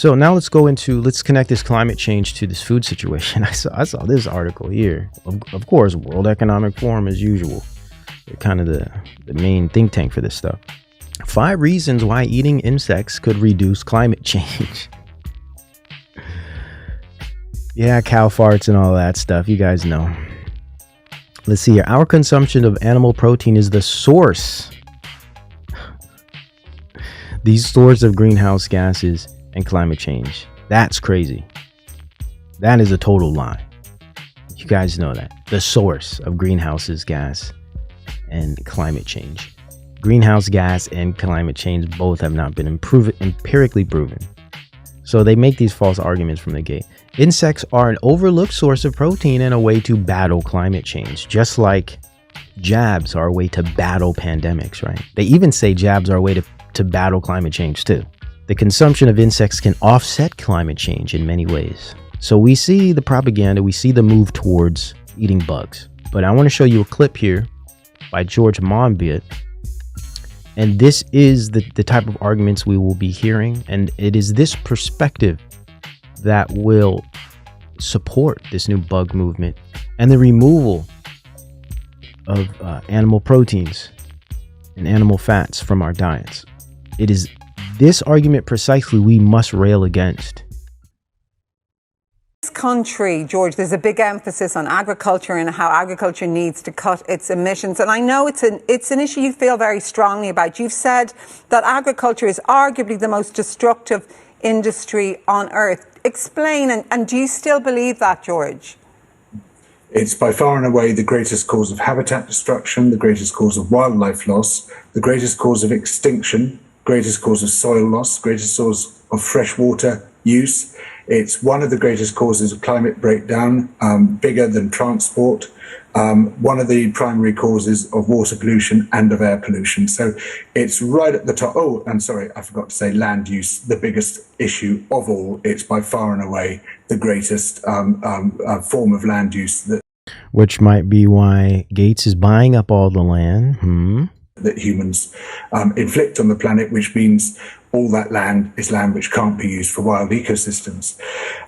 So now let's connect this climate change to this food situation. I saw this article here. Of course, World Economic Forum as usual. They're kind of the main think tank for this stuff. 5 reasons why eating insects could reduce climate change. Yeah, cow farts and all that stuff. You guys know. Let's see here. Our consumption of animal protein is the source. These source of greenhouse gases and climate change. That's crazy. That is a total lie. You guys know that. The source of greenhouse gas and climate change. Greenhouse gas and climate change both have not been empirically proven. So they make these false arguments from the gate. Insects are an overlooked source of protein and a way to battle climate change, just like jabs are a way to battle pandemics, right? They even say jabs are a way to battle climate change too. The consumption of insects can offset climate change in many ways. So we see the propaganda, we see the move towards eating bugs. But I want to show you a clip here by George Monbiot. And this is the type of arguments we will be hearing. And it is this perspective that will support this new bug movement and the removal of animal proteins and animal fats from our diets. It is this argument precisely we must rail against. This country, George, there's a big emphasis on agriculture and how agriculture needs to cut its emissions. And I know it's an issue you feel very strongly about. You've said that agriculture is arguably the most destructive industry on earth. Explain, and do you still believe that, George? It's by far and away the greatest cause of habitat destruction, the greatest cause of wildlife loss, the greatest cause of extinction, greatest cause of soil loss, greatest source of freshwater use. It's one of the greatest causes of climate breakdown, bigger than transport, one of the primary causes of water pollution and of air pollution. So it's right at the top. Oh, and sorry, I forgot to say land use, the biggest issue of all. It's by far and away the greatest form of land use. Which might be why Gates is buying up all the land. That humans inflict on the planet, which means all that land is land which can't be used for wild ecosystems.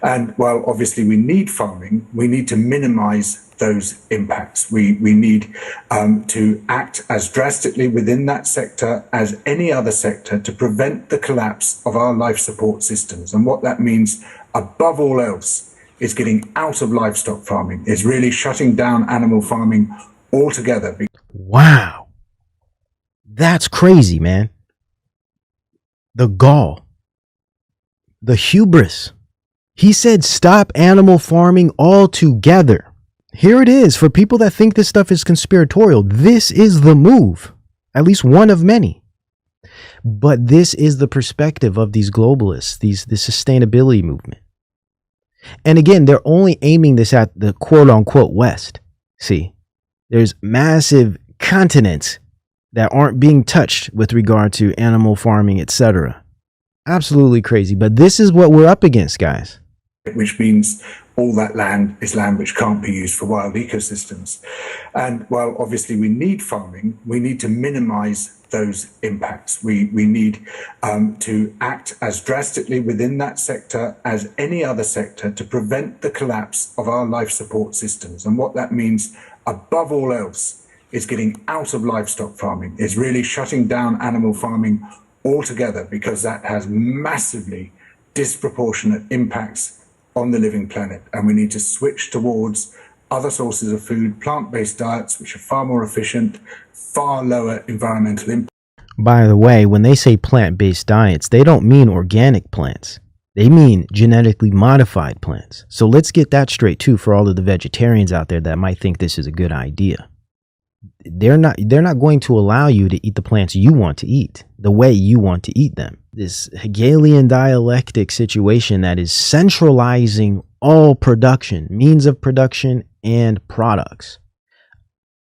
And while obviously we need farming, we need to minimize those impacts. We need to act as drastically within that sector as any other sector to prevent the collapse of our life support systems. And what that means, above all else, is getting out of livestock farming, is really shutting down animal farming altogether. Wow. That's crazy, man. The gall. The hubris. He said stop animal farming altogether. Here it is. For people that think this stuff is conspiratorial, this is the move. At least one of many. But this is the perspective of these globalists, the sustainability movement. And again, they're only aiming this at the quote unquote West. See, there's massive continents that aren't being touched with regard to animal farming, etc. Absolutely crazy. But this is what we're up against, guys. Which means all that land is land which can't be used for wild ecosystems. And while obviously we need farming, we need to minimize those impacts. We need to act as drastically within that sector as any other sector to prevent the collapse of our life support systems. And what that means, above all else, is getting out of livestock farming, is really shutting down animal farming altogether, because that has massively disproportionate impacts on the living planet. And we need to switch towards other sources of food, plant-based diets, which are far more efficient, far lower environmental impact. By the way, when they say plant-based diets, they don't mean organic plants. They mean genetically modified plants. So let's get that straight too for all of the vegetarians out there that might think this is a good idea. They're not going to allow you to eat the plants you want to eat the way you want to eat them. This Hegelian dialectic situation that is centralizing all production, means of production and products.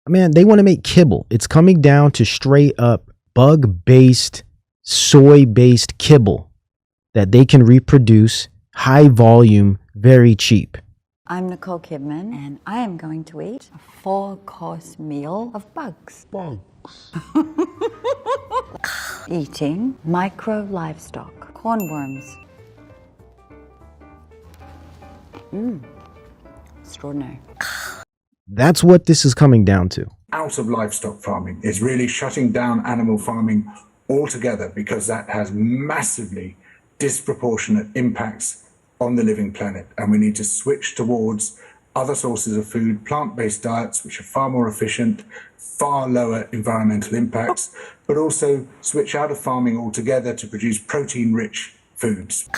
Man, they want to make kibble. It's coming down to straight up bug-based, soy-based kibble that they can reproduce high volume, very cheap. I'm Nicole Kidman, and I am going to eat a 4-course meal of bugs. Eating micro livestock, cornworms, Extraordinary. That's what this is coming down to. Out of livestock farming is really shutting down animal farming altogether, because that has massively disproportionate impacts on the living planet. And we need to switch towards other sources of food, plant-based diets, which are far more efficient, far lower environmental impacts, but also switch out of farming altogether to produce protein-rich foods,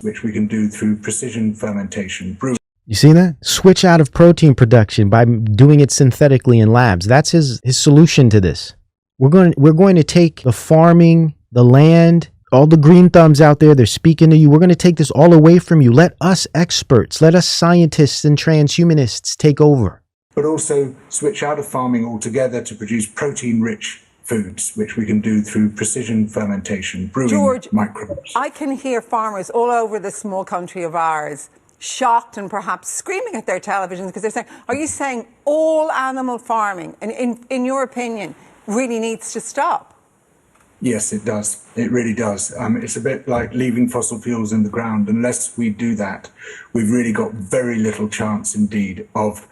which we can do through precision fermentation, brewing. You see that? Switch out of protein production by doing it synthetically in labs. That's his solution to this. We're going to take the farming, the land, all the green thumbs out there, they're speaking to you. We're going to take this all away from you. Let us experts, let us scientists and transhumanists take over. But also switch out of farming altogether to produce protein-rich foods, which we can do through precision fermentation, brewing George, microbes. I can hear farmers all over this small country of ours shocked and perhaps screaming at their televisions because they're saying, are you saying all animal farming, in your opinion, really needs to stop? Yes, it does. It really does. It's a bit like leaving fossil fuels in the ground. Unless we do that, we've really got very little chance indeed of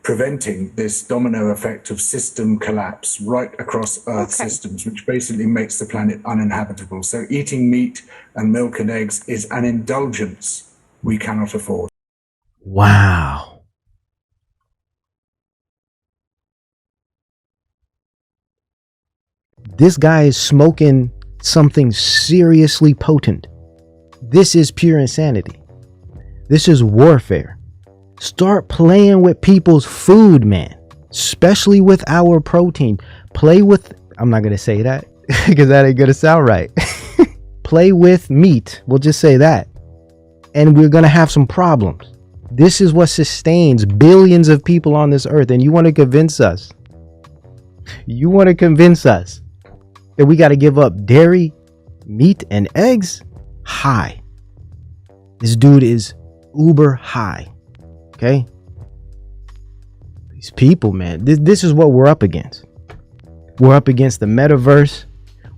preventing this domino effect of system collapse right across Earth systems, which basically makes the planet uninhabitable. So eating meat and milk and eggs is an indulgence we cannot afford. Wow. This guy is smoking something seriously potent. This is pure insanity. This is warfare. Start playing with people's food, man. Especially with our protein. Play with, I'm not going to say that because that ain't going to sound right. Play with meat. We'll just say that. And we're going to have some problems. This is what sustains billions of people on this earth. And you want to convince us. You want to convince us that we got to give up dairy, meat, and eggs? High. This dude is uber high. Okay? These people, man, this is what we're up against. We're up against the metaverse.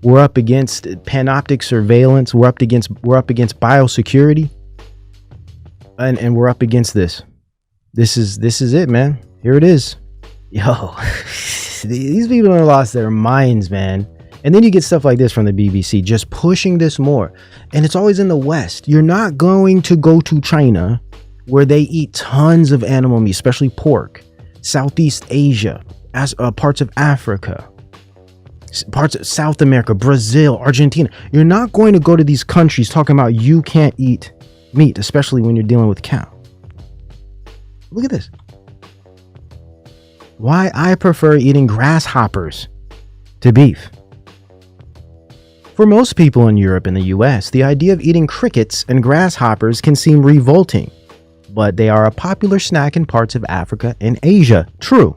We're up against panoptic surveillance. We're up against biosecurity. And we're up against this. This is it, man. Here it is. Yo, these people have lost their minds, man. And then you get stuff like this from the BBC, just pushing this more. And it's always in the West. You're not going to go to China, where they eat tons of animal meat, especially pork. Southeast Asia, parts of Africa, parts of South America, Brazil, Argentina. You're not going to go to these countries talking about you can't eat meat, especially when you're dealing with cow. Look at this. Why I prefer eating grasshoppers to beef. For most people in Europe and the US, the idea of eating crickets and grasshoppers can seem revolting, but they are a popular snack in parts of Africa and Asia. True,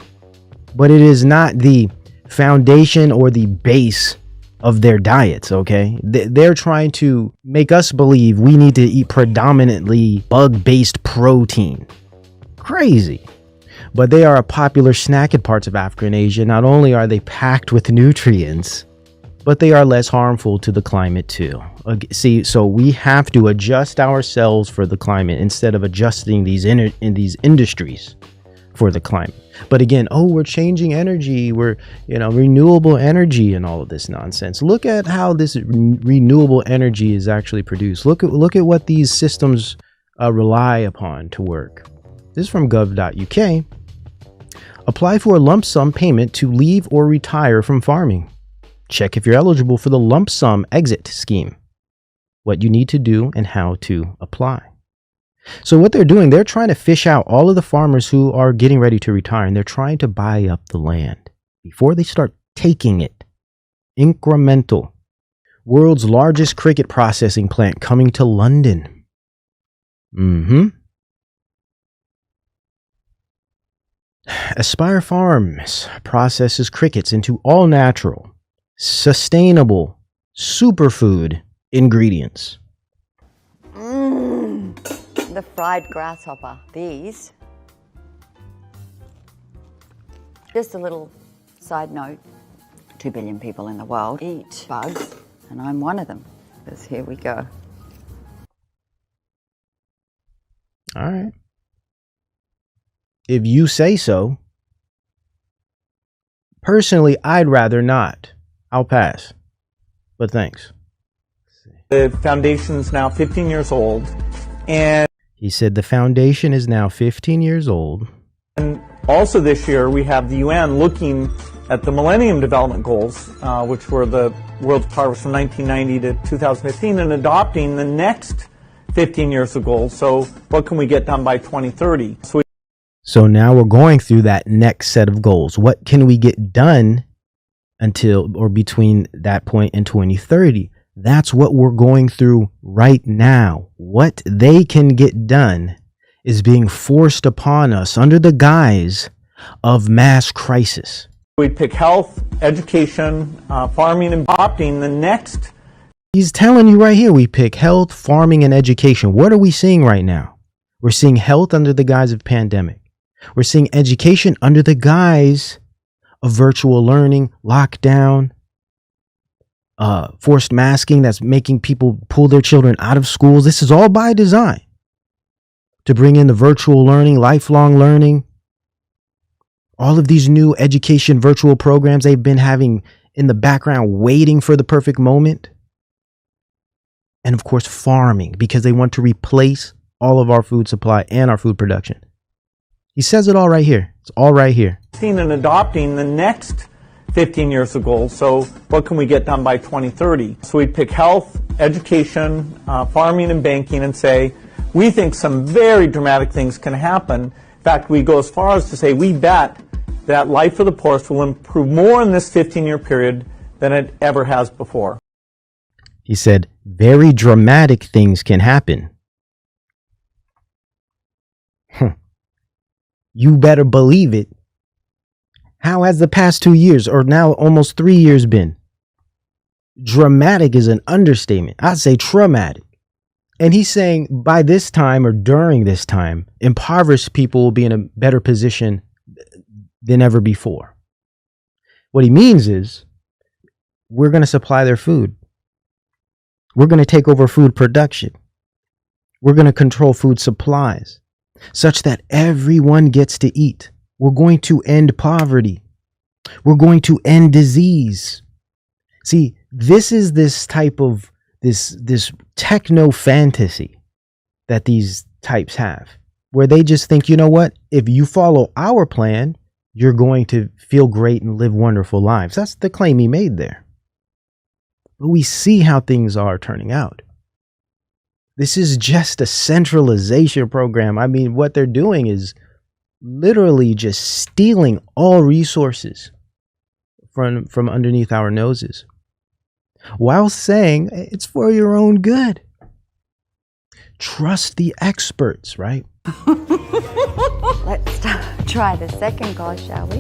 but it is not the foundation or the base of their diets, okay? They're trying to make us believe we need to eat predominantly bug-based protein. Crazy. But they are a popular snack in parts of Africa and Asia. Not only are they packed with nutrients, but they are less harmful to the climate too. See, so we have to adjust ourselves for the climate instead of adjusting these industries for the climate. But again, we're changing energy, we're renewable energy and all of this nonsense. Look at how this renewable energy is actually produced. Look at what these systems rely upon to work. This is from gov.uk. Apply for a lump sum payment to leave or retire from farming. Check if you're eligible for the lump sum exit scheme. What you need to do and how to apply. So what they're doing, they're trying to fish out all of the farmers who are getting ready to retire, and they're trying to buy up the land before they start taking it. Incremental. World's largest cricket processing plant coming to London. Aspire Farms processes crickets into all natural, sustainable superfood ingredients. The fried grasshopper. These. Just a little side note. 2 billion people in the world eat bugs, and I'm one of them. Because here we go. All right. if you say so. Personally, I'd rather not. I'll pass. But thanks. The foundation is now 15 years old, and He said the foundation is now 15 years old. also this year we have the UN looking at the Millennium Development Goals, which were the World Harvest from 1990 to 2015, and adopting the next 15 years of goals. So what can we get done by 2030? So now we're going through that next set of goals. What can we get done until or between that point and 2030? That's what we're going through right now. What they can get done is being forced upon us under the guise of mass crisis. We'd pick health, education, farming, and adopting the next. He's telling you right here, we pick health, farming, and education. What are we seeing right now? We're seeing health under the guise of pandemic. We're seeing education under the guise of virtual learning, lockdown, forced masking that's making people pull their children out of schools. This is all by design to bring in the virtual learning, lifelong learning, all of these new education virtual programs they've been having in the background, waiting for the perfect moment. And of course, farming, because they want to replace all of our food supply and our food production. He says it all right here. It's all right here. And adopting the next 15 years of goals. So what can we get done by 2030? So we'd pick health, education, farming, and banking and say, we think some very dramatic things can happen. In fact, we go as far as to say we bet that life for the poorest will improve more in this 15-year period than it ever has before. He said, very dramatic things can happen. You better believe it. How has the past 2 years, or now almost 3 years, been? Dramatic is an understatement. I'd say traumatic. And he's saying by this time or during this time, impoverished people will be in a better position than ever before. What he means is we're going to supply their food. We're going to take over food production. We're going to control food supplies such that everyone gets to eat. We're going to end poverty. We're going to end disease. See, this is this type of this techno fantasy that these types have, where they just think, you know what, if you follow our plan, you're going to feel great and live wonderful lives. That's the claim he made there. But we see how things are turning out. This is just a centralization program. I mean, what they're doing is literally just stealing all resources from underneath our noses, while saying it's for your own good. Trust the experts, right? Let's try the second goal, shall we?